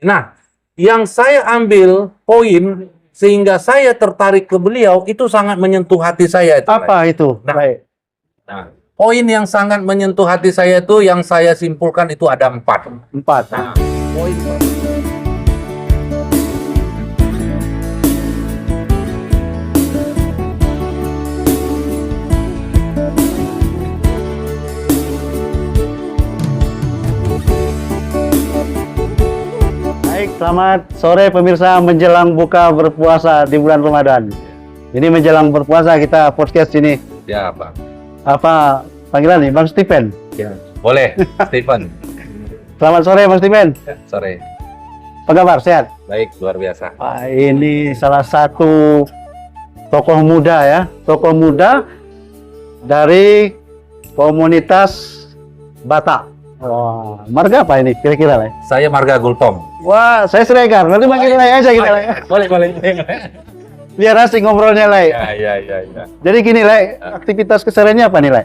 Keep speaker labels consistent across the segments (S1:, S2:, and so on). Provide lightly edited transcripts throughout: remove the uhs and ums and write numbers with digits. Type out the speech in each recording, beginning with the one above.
S1: Nah, yang saya ambil poin sehingga saya tertarik ke beliau itu sangat menyentuh hati saya.
S2: Apa itu?
S1: Nah,
S2: Baik.
S1: nah, poin yang sangat menyentuh hati saya itu yang saya simpulkan itu ada 4.
S2: 4.
S1: Nah, poin
S2: Baik, selamat sore pemirsa menjelang buka berpuasa di bulan Ramadan. Ini menjelang berpuasa kita podcast ini.
S1: ya, Bang.
S2: Apa panggilan nih, Bang Stephen?
S1: Ya. Boleh, Stephen.
S2: Selamat sore, Bang Stephen.
S1: Sore.
S2: Apa kabar? Sehat?
S1: Baik, luar biasa.
S2: Wah, ini salah satu tokoh muda ya, tokoh muda dari komunitas Batak. Wah, marga apa ini kira-kira, Le?
S1: Saya Marga Gultom.
S2: Wah, saya Siregar. Nanti manggil Le aja kita, Le.
S1: Boleh.
S2: Biar asik ngobrolnya, Le.
S1: Ya.
S2: Jadi gini, Le, aktivitas kesehariannya apa nih, Le?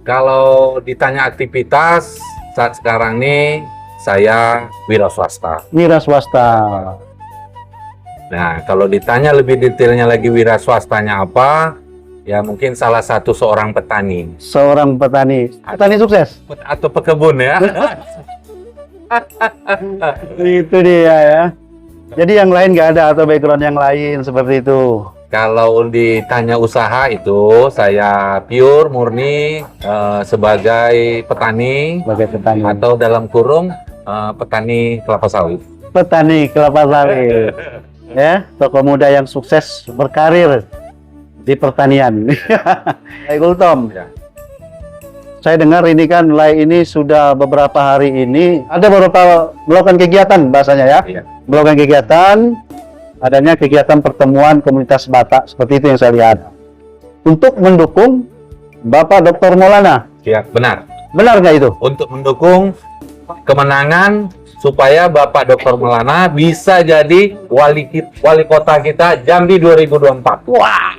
S1: Kalau ditanya aktivitas saat sekarang nih, saya wira swasta.
S2: Wira swasta.
S1: Nah, kalau ditanya lebih detailnya lagi wira swastanya apa, ya mungkin salah satu seorang petani.
S2: Seorang petani. Petani sukses.
S1: Atau pekebun ya.
S2: Itu dia ya. Jadi yang lain nggak ada atau background yang lain seperti itu.
S1: Kalau ditanya usaha itu, saya pure, murni sebagai petani.
S2: Sebagai petani.
S1: Atau dalam kurung petani kelapa sawit.
S2: Petani kelapa sawit. Ya, tokoh muda yang sukses berkarir di pertanian. Lai Gultom.
S1: Ya.
S2: Saya dengar ini kan Lai ini sudah beberapa hari ini ada beberapa melakukan kegiatan bahasanya ya.
S1: Iya.
S2: Melakukan kegiatan, adanya kegiatan pertemuan komunitas Batak seperti itu yang saya lihat. Untuk mendukung Bapak Dr. Maulana.
S1: Ya, benar.
S2: Benar nggak itu?
S1: Untuk mendukung kemenangan supaya Bapak Dr. Maulana bisa jadi wali kota kita Jambi 2024.
S2: Wah,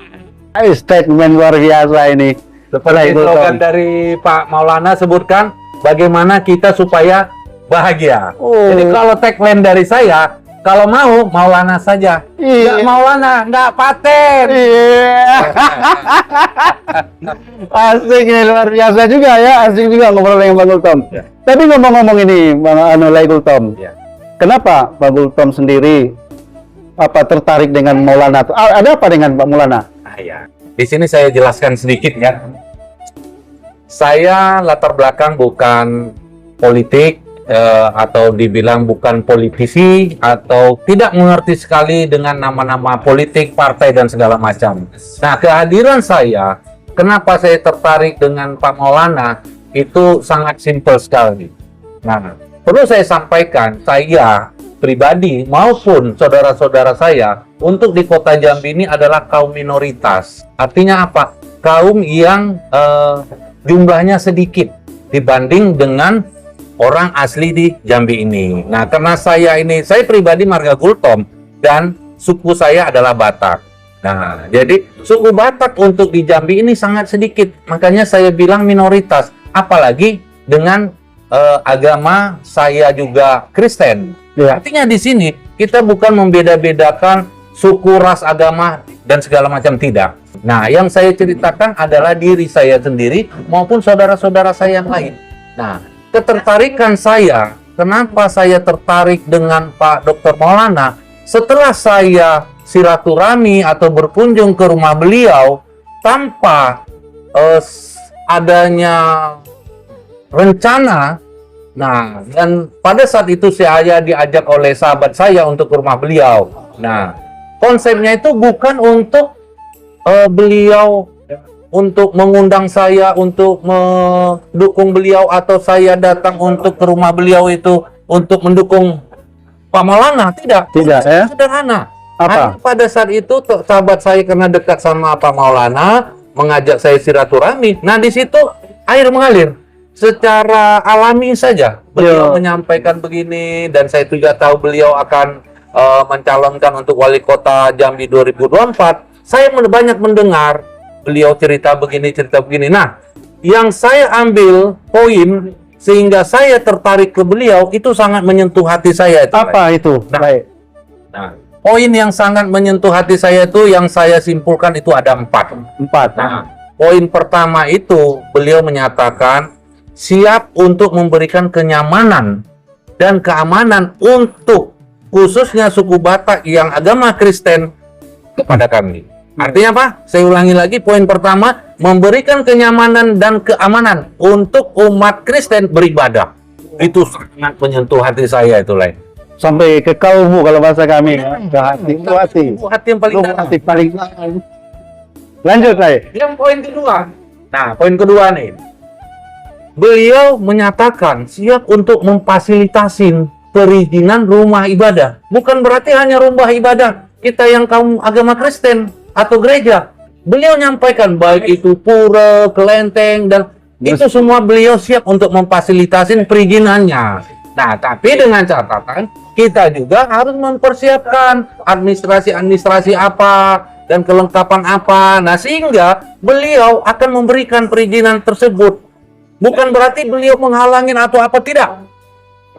S2: statement luar biasa ini.
S1: Seperti slogan dari Pak Maulana sebutkan, bagaimana kita supaya bahagia.
S2: Oh.
S1: Jadi kalau tagline dari saya, kalau mau Maulana saja.
S2: Iya.
S1: Nggak Maulana, nggak paten.
S2: Iya. Asik ini luar biasa juga ya, asik juga ngobrol dengan Bang Gultom.
S1: Ya.
S2: Tapi ngomong-ngomong ini, Bang Lai Gultom,
S1: Ya.
S2: kenapa Bang Gultom sendiri tertarik dengan Maulana? Ada apa dengan Pak Maulana?
S1: Ya. Di sini saya jelaskan sedikit ya. Saya latar belakang bukan politik atau dibilang bukan politisi atau tidak mengerti sekali dengan nama-nama politik, partai dan segala macam. Nah, kehadiran saya, kenapa saya tertarik dengan Pak Maulana itu sangat simpel sekali. Nah, perlu saya sampaikan, saya pribadi maupun saudara-saudara saya untuk di kota Jambi ini adalah kaum minoritas. Artinya apa? Kaum yang jumlahnya sedikit dibanding dengan orang asli di Jambi ini. Nah, karena saya pribadi Marga Gultom dan suku saya adalah Batak. Nah, jadi suku Batak untuk di Jambi ini sangat sedikit. Makanya saya bilang minoritas. Apalagi dengan agama saya juga Kristen.
S2: Ya.
S1: Artinya di sini kita bukan membeda-bedakan suku, ras, agama, dan segala macam, tidak. Nah, yang saya ceritakan adalah diri saya sendiri maupun saudara-saudara saya yang lain. Nah, ketertarikan saya, kenapa saya tertarik dengan Pak Dr. Maulana, setelah saya silaturahmi atau berkunjung ke rumah beliau tanpa adanya rencana. Nah, dan pada saat itu saya diajak oleh sahabat saya untuk ke rumah beliau. Nah, konsepnya itu bukan untuk beliau untuk mengundang saya untuk mendukung beliau atau saya datang untuk ke rumah beliau itu untuk mendukung Pak Maulana, tidak.
S2: Tidak ya?
S1: Sederhana.
S2: Apa?
S1: Pada saat itu sahabat saya karena dekat sama Pak Maulana mengajak saya silaturahmi. Nah, di situ air mengalir. Secara alami saja beliau menyampaikan begini, dan saya juga tahu beliau akan mencalonkan untuk wali kota Jambi 2024. Saya banyak mendengar beliau cerita begini. Nah, yang saya ambil poin sehingga saya tertarik ke beliau, itu sangat menyentuh hati saya.
S2: Apa itu?
S1: Nah,
S2: Baik.
S1: Nah, poin yang sangat menyentuh hati saya itu yang saya simpulkan itu ada 4.
S2: 4.
S1: Nah, poin pertama itu beliau menyatakan siap untuk memberikan kenyamanan dan keamanan untuk khususnya suku Batak yang agama Kristen kepada kami. Artinya apa? Saya ulangi lagi, poin pertama, memberikan kenyamanan dan keamanan untuk umat Kristen beribadah. Itu sangat menyentuh hati saya itu, Lai.
S2: Sampai ke kalbu kalau bahasa kami. Ke hati. Itu hati.
S1: Itu hati yang paling
S2: Itu
S1: dalam.
S2: hati paling dalam. Lanjut, Lai.
S1: Yang poin kedua. Nah, poin kedua nih. Beliau menyatakan siap untuk memfasilitasi perizinan rumah ibadah. Bukan berarti hanya rumah ibadah kita yang kaum agama Kristen atau gereja. Beliau nyampaikan baik itu pura, kelenteng, dan itu semua beliau siap untuk memfasilitasi perizinannya. Nah, tapi dengan catatan kita juga harus mempersiapkan administrasi apa dan kelengkapan apa. Nah, sehingga beliau akan memberikan perizinan tersebut. Bukan berarti beliau menghalangin atau apa, tidak.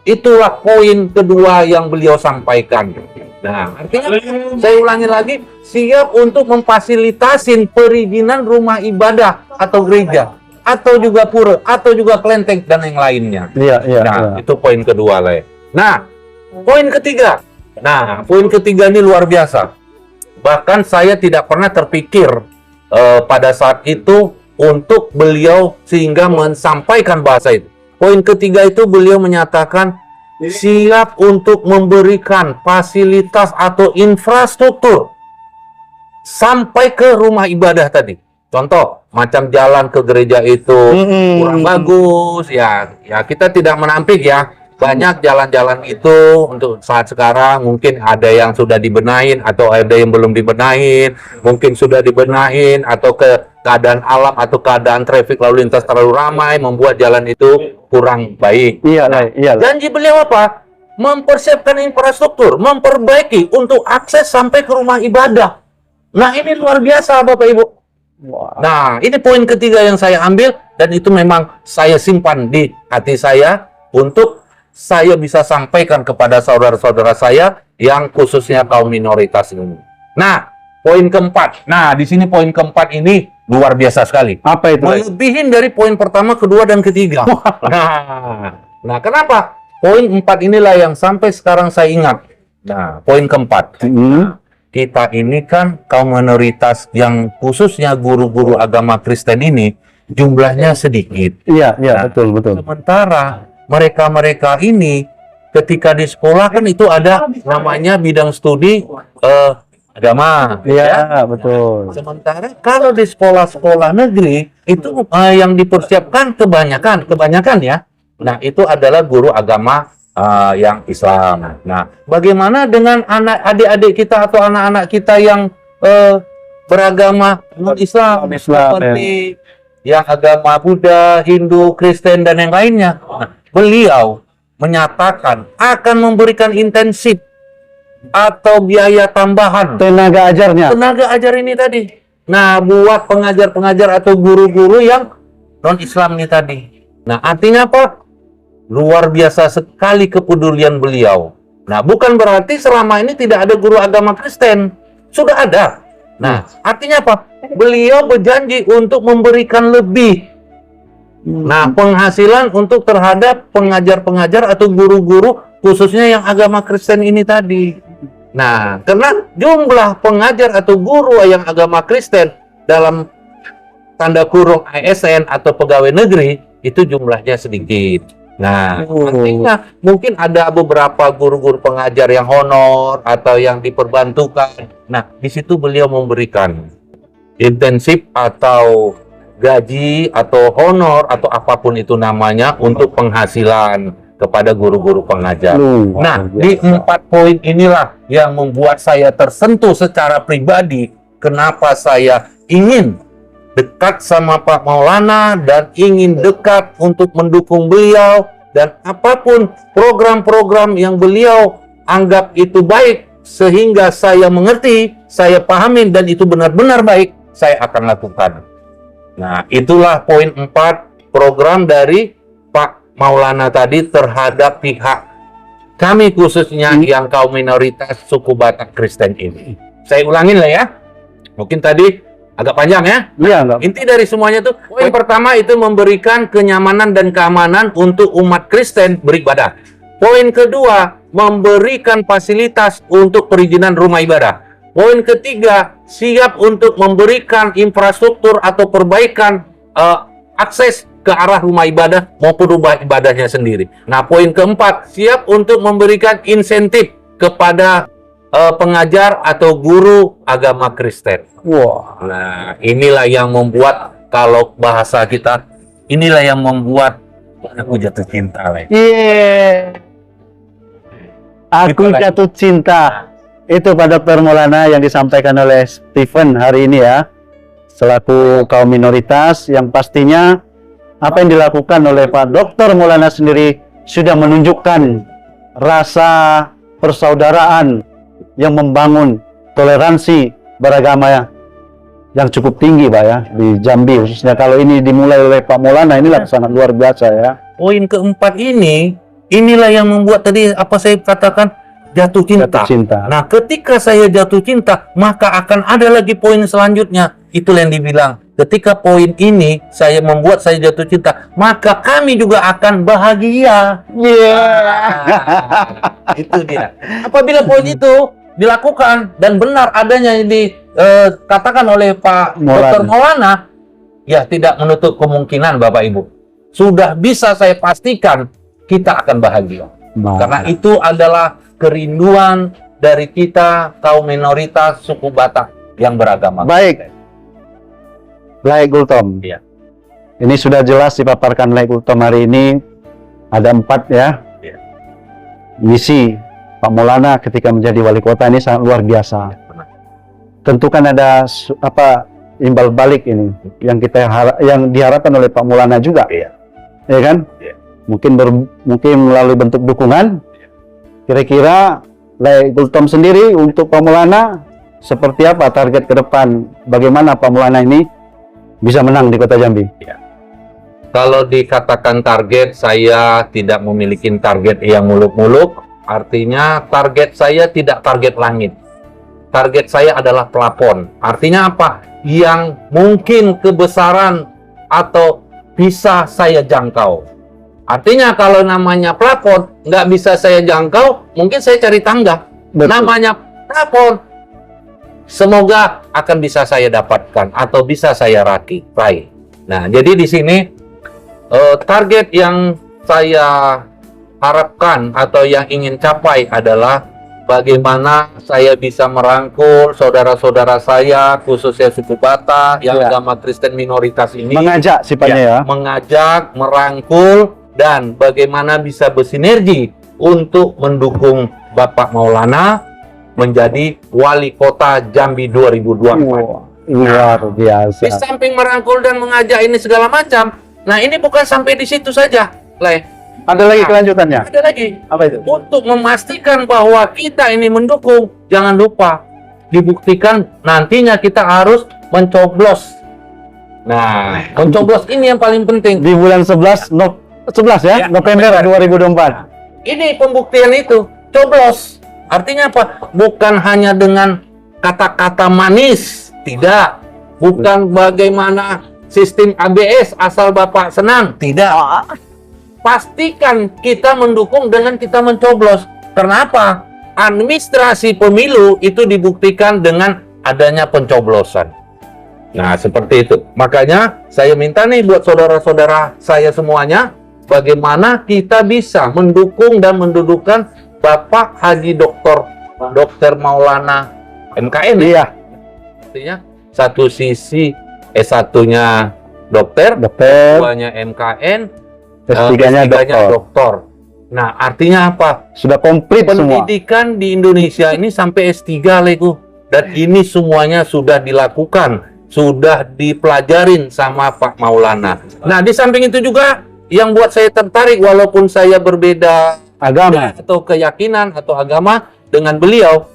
S1: Itulah poin kedua yang beliau sampaikan. Nah, artinya saya ulangi lagi, siap untuk memfasilitasi perizinan rumah ibadah atau gereja, atau juga pura, atau juga kelenteng dan yang lainnya.
S2: Iya, iya.
S1: Nah,
S2: Iya.
S1: itu poin kedua, Le. Nah, poin ketiga. Nah, poin ketiga ini luar biasa. Bahkan saya tidak pernah terpikir pada saat itu untuk beliau sehingga menyampaikan bahasa itu. Poin ketiga itu beliau menyatakan siap untuk memberikan fasilitas atau infrastruktur sampai ke rumah ibadah tadi. Contoh, macam jalan ke gereja itu kurang bagus, ya kita tidak menampik ya. Banyak jalan-jalan itu untuk saat sekarang mungkin ada yang sudah dibenahin atau ada yang belum dibenahin, mungkin sudah dibenahin atau keadaan alam atau keadaan traffic lalu lintas terlalu ramai membuat jalan itu kurang baik.
S2: Iya, Lai. Iya, Lai.
S1: Janji beliau apa? Mempersiapkan infrastruktur, memperbaiki untuk akses sampai ke rumah ibadah. Nah, ini luar biasa Bapak Ibu.
S2: Wah.
S1: Nah, ini poin ketiga yang saya ambil dan itu memang saya simpan di hati saya untuk saya bisa sampaikan kepada saudara-saudara saya yang khususnya kaum minoritas ini. Nah, poin keempat. Nah, di sini poin keempat ini luar biasa sekali.
S2: Apa itu, Lai?
S1: Melebihin dari poin pertama, kedua, dan ketiga. Nah, kenapa? Poin 4 inilah yang sampai sekarang saya ingat. Nah, poin keempat. Kita ini kan kaum minoritas yang khususnya guru-guru agama Kristen ini jumlahnya sedikit.
S2: Iya, iya,
S1: Nah,
S2: betul, betul.
S1: Sementara mereka-mereka ini ketika di sekolah kan itu ada namanya bidang studi agama.
S2: Iya, betul.
S1: Sementara kalau di sekolah-sekolah negeri itu yang dipersiapkan kebanyakan ya. Nah, itu adalah guru agama yang Islam. Nah, bagaimana dengan adik-adik kita atau anak-anak kita yang beragama non-Islam, seperti yang agama Buddha, Hindu, Kristen, dan yang lainnya? Nah, beliau menyatakan akan memberikan intensif atau biaya tambahan
S2: Tenaga ajarnya.
S1: tenaga ajar ini tadi. Nah, buat pengajar-pengajar atau guru-guru yang non-Islam ini tadi. Nah, artinya apa? Luar biasa sekali kepedulian beliau. Nah, bukan berarti selama ini tidak ada guru agama Kristen. Sudah ada. Nah, artinya apa? Beliau berjanji untuk memberikan lebih. Nah, penghasilan untuk terhadap pengajar-pengajar atau guru-guru khususnya yang agama Kristen ini tadi. Nah, karena jumlah pengajar atau guru yang agama Kristen dalam tanda kurung ASN atau pegawai negeri itu jumlahnya sedikit. Nah, artinya mungkin ada beberapa guru-guru pengajar yang honor atau yang diperbantukan. Nah, di situ beliau memberikan intensif atau gaji atau honor atau apapun itu namanya untuk penghasilan kepada guru-guru pengajar. Nah, di 4 poin inilah yang membuat saya tersentuh secara pribadi. Kenapa saya ingin dekat sama Pak Maulana dan ingin dekat untuk mendukung beliau dan apapun program-program yang beliau anggap itu baik sehingga saya mengerti, saya pahamin dan itu benar-benar baik, saya akan lakukan. Nah, itulah poin 4 program dari Pak Maulana tadi terhadap pihak kami khususnya yang kaum minoritas suku Batak Kristen ini. Saya ulangin lah ya. Mungkin tadi agak panjang ya.
S2: Iya, enggak.
S1: Inti dari semuanya itu, poin pertama itu memberikan kenyamanan dan keamanan untuk umat Kristen beribadah. Poin kedua, memberikan fasilitas untuk perizinan rumah ibadah. Poin ketiga, siap untuk memberikan infrastruktur atau perbaikan akses ke arah rumah ibadah maupun rumah ibadahnya sendiri. Nah, poin keempat, siap untuk memberikan insentif kepada pengajar atau guru agama Kristen.
S2: Wah.
S1: Nah, inilah yang membuat, kalau bahasa kita, inilah yang membuat aku jatuh cinta.
S2: Iya. Aku
S1: Itulah.
S2: jatuh cinta. Itu pada Dr. Maulana yang disampaikan oleh Stephen hari ini ya. Selaku kaum minoritas yang pastinya apa yang dilakukan oleh Pak Dr. Maulana sendiri sudah menunjukkan rasa persaudaraan yang membangun toleransi beragama yang cukup tinggi Pak ya di Jambi, khususnya kalau ini dimulai oleh Pak Maulana inilah sangat luar biasa ya.
S1: Poin keempat ini, inilah yang membuat tadi apa saya katakan jatuh cinta.
S2: Jatuh cinta.
S1: Nah, ketika saya jatuh cinta, maka akan ada lagi poin selanjutnya. Itulah yang dibilang, ketika poin ini saya membuat saya jatuh cinta, maka kami juga akan bahagia. Itu dia. Apabila poin itu dilakukan dan benar adanya yang dikatakan oleh Pak Dr. Maulana, ya tidak menutup kemungkinan Bapak Ibu. Sudah bisa saya pastikan kita akan bahagia. Karena itu adalah kerinduan dari kita kaum minoritas suku Batak yang beragama.
S2: Baik. Baik Gultom.
S1: Iya.
S2: Ini sudah jelas dipaparkan oleh Gultom hari ini. Ada 4 ya.
S1: Iya.
S2: Misi Pak Maulana ketika menjadi wali kota ini sangat luar biasa. Tentu kan ada imbal balik ini yang yang diharapkan oleh Pak Maulana juga.
S1: Iya.
S2: Ya kan?
S1: Iya.
S2: Mungkin melalui bentuk dukungan. Kira-kira Gultom sendiri untuk Pak Maulana seperti apa target ke depan? Bagaimana Pak Maulana ini bisa menang di Kota Jambi?
S1: Kalau dikatakan target, saya tidak memiliki target yang muluk-muluk. Artinya target saya tidak target langit. Target saya adalah plafon. Artinya apa? Yang mungkin kebesaran atau bisa saya jangkau. Artinya kalau namanya plafon nggak bisa saya jangkau, mungkin saya cari tangga.
S2: Betul.
S1: Namanya plafon, semoga akan bisa saya dapatkan atau bisa saya raih. Nah, jadi di sini target yang saya harapkan atau yang ingin capai adalah bagaimana saya bisa merangkul saudara-saudara saya, khususnya suku Batak yang agama Kristen minoritas ini.
S2: Mengajak sifatnya ya.
S1: Mengajak, merangkul, dan bagaimana bisa bersinergi untuk mendukung Bapak Maulana menjadi wali kota Jambi 2024.
S2: Luar biasa.
S1: Di samping merangkul dan mengajak ini segala macam, nah ini bukan sampai di situ saja, Le.
S2: Ada lagi kelanjutannya?
S1: Ada lagi.
S2: Apa itu?
S1: Untuk memastikan bahwa kita ini mendukung, jangan lupa dibuktikan nantinya kita harus mencoblos. Nah, mencoblos ini yang paling penting.
S2: Di bulan 11 ya, November 2024.
S1: Ini pembuktian itu, coblos. Artinya apa? Bukan hanya dengan kata-kata manis, tidak. Bukan bagaimana sistem ABS asal Bapak senang, tidak. Pastikan kita mendukung dengan kita mencoblos. Kenapa? Administrasi pemilu itu dibuktikan dengan adanya pencoblosan. Nah, seperti itu. Makanya saya minta nih buat saudara-saudara saya semuanya, bagaimana kita bisa mendukung dan mendudukan Bapak Haji Dr. Maulana MKN.
S2: Iya.
S1: Artinya satu sisi S1-nya dokter, duanya MKN,
S2: S3-nya
S1: doktor. Nah, artinya apa?
S2: Sudah komplit semua.
S1: Pendidikan di Indonesia ini sampai S3, Lego. Dan ini semuanya sudah dilakukan, sudah dipelajarin sama Pak Maulana. Nah, di samping itu juga yang buat saya tertarik, walaupun saya berbeda
S2: agama
S1: atau keyakinan atau agama dengan beliau,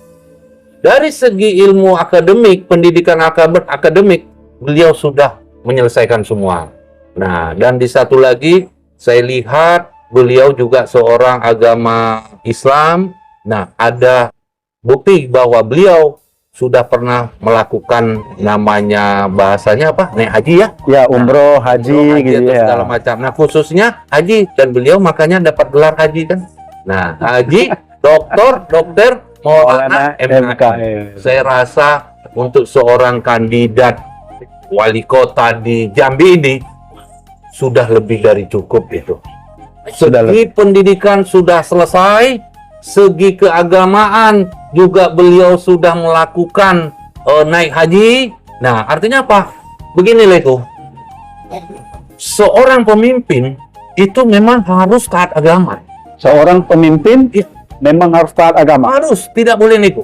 S1: dari segi ilmu akademik, pendidikan akademik, beliau sudah menyelesaikan semua. Nah, dan di satu lagi, Saya lihat beliau juga seorang agama Islam. Nah, ada bukti bahwa beliau sudah pernah melakukan namanya bahasanya apa? Naik haji ya?
S2: Ya, umroh, haji,
S1: Umroh,
S2: gitu
S1: atau
S2: ya.
S1: segala macam. Nah, khususnya haji, dan beliau makanya dapat gelar haji kan. Nah, haji, dokter Maulana MKM. Saya rasa untuk seorang kandidat wali kota di Jambi ini sudah lebih dari cukup itu. Segi pendidikan sudah selesai, segi keagamaan juga beliau sudah melakukan naik haji. Nah, artinya apa? Begini Leko, seorang pemimpin itu memang harus taat agama.
S2: Seorang pemimpin memang harus taat agama.
S1: Harus, tidak boleh nipu.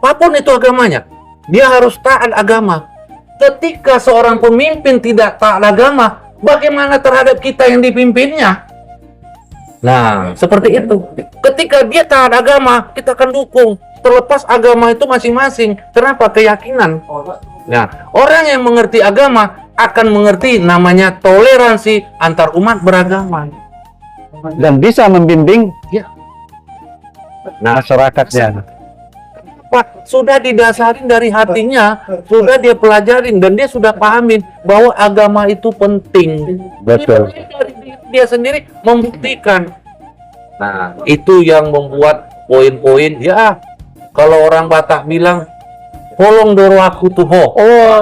S1: Apapun itu agamanya, dia harus taat agama. Ketika seorang pemimpin tidak taat agama, bagaimana terhadap kita yang dipimpinnya? Nah, seperti itu. Ketika dia taat agama, kita akan dukung. Terlepas agama itu masing-masing. Kenapa? Keyakinan. Nah, orang yang mengerti agama akan mengerti namanya toleransi antar umat beragama.
S2: Dan bisa membimbing
S1: Nah,
S2: masyarakatnya.
S1: Pak, sudah didasarin dari hatinya, sudah dia pelajarin dan dia sudah pahamin bahwa agama itu penting.
S2: Betul.
S1: Dia sendiri membuktikan. Nah, itu yang membuat poin-poin. Ya, kalau orang Batak bilang, "Holong doro aku tuho."
S2: Oh,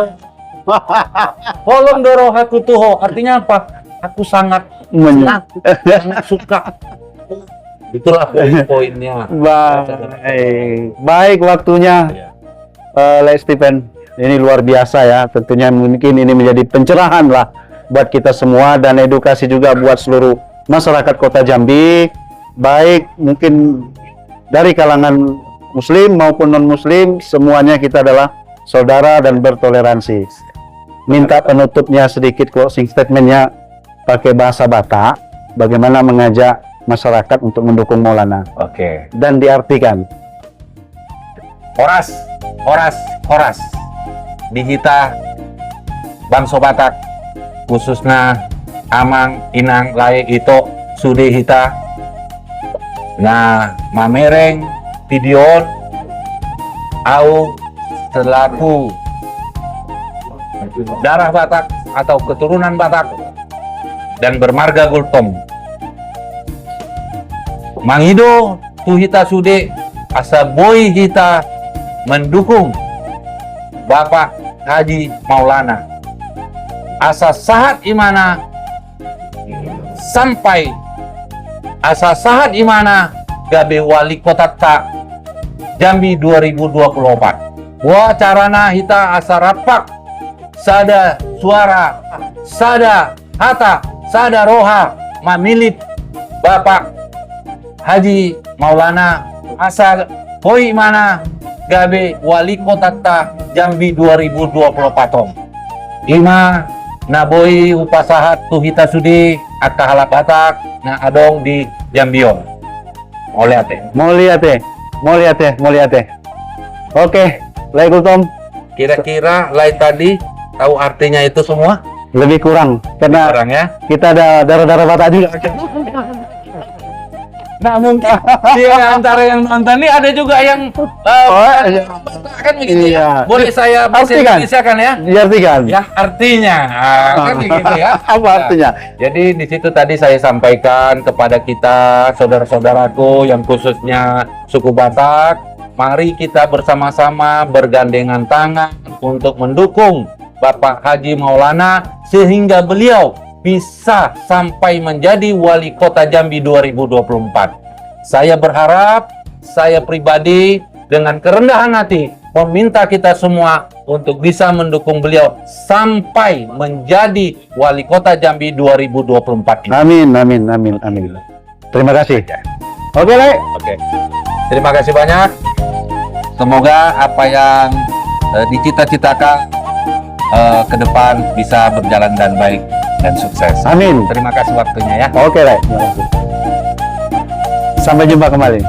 S1: Holong doro aku tuho. Artinya apa? Aku sangat senang, sangat suka. Itulah poin-poinnya.
S2: Baik waktunya, Les Stephen. Ini luar biasa ya. Tentunya mungkin ini menjadi pencerahan lah buat kita semua dan edukasi juga buat seluruh masyarakat Kota Jambi. Baik mungkin dari kalangan Muslim maupun non-Muslim, semuanya kita adalah saudara dan bertoleransi. Minta penutupnya sedikit closing statementnya pakai bahasa Batak. Bagaimana mengajak masyarakat untuk mendukung Maulana.
S1: Oke.
S2: Dan diartikan.
S1: Horas, horas, horas. Di kita bangsa Batak, khususnya Amang, Inang, Lae, Ito, Sude Hita. Nah, Mamereng, Tidion, Au, selaku darah Batak atau keturunan Batak dan bermarga Gultom. Mangido tuhita sude asa boy kita mendukung Bapak Haji Maulana asa sahat imana sampai asa sahat imana gabe wali kota ta Jambi 2024. Wah carana hita asa rapak sada suara sada hata sada roha mamilit Bapak Haji Maulana asa hoi mana gabe wali kota ta Jambi 2024. Ima naboi upasahat tuhita sudi akahala Batak na adong di Jambion.
S2: Moliate. Oke, Waalaikumsalam.
S1: Kira-kira lain tadi tahu artinya itu semua?
S2: Lebih kurang karena
S1: Kurang ya?
S2: kita ada darah-darah Batak juga.
S1: Nah mungkin di antara yang nonton ini ada juga yang
S2: iya.
S1: kan begitu
S2: Iya.
S1: ya. Boleh saya
S2: Artikan.
S1: bacakan ya?
S2: Diartikan.
S1: Yang artinya kan begitu ya.
S2: Apa artinya?
S1: Jadi di situ tadi saya sampaikan kepada kita saudara-saudaraku yang khususnya suku Batak, mari kita bersama-sama bergandengan tangan untuk mendukung Bapak Haji Maulana sehingga beliau bisa sampai menjadi wali kota Jambi 2024. Saya berharap, saya pribadi dengan kerendahan hati meminta kita semua untuk bisa mendukung beliau sampai menjadi wali kota Jambi 2024 ini.
S2: Amin. Terima kasih. Oke, Le.
S1: Oke. Terima kasih banyak. Semoga apa yang dicita-citakan ke depan bisa berjalan dan baik dan sukses.
S2: Amin.
S1: Terima kasih waktunya ya.
S2: Oke, Le. Terima kasih. Sampai jumpa kembali.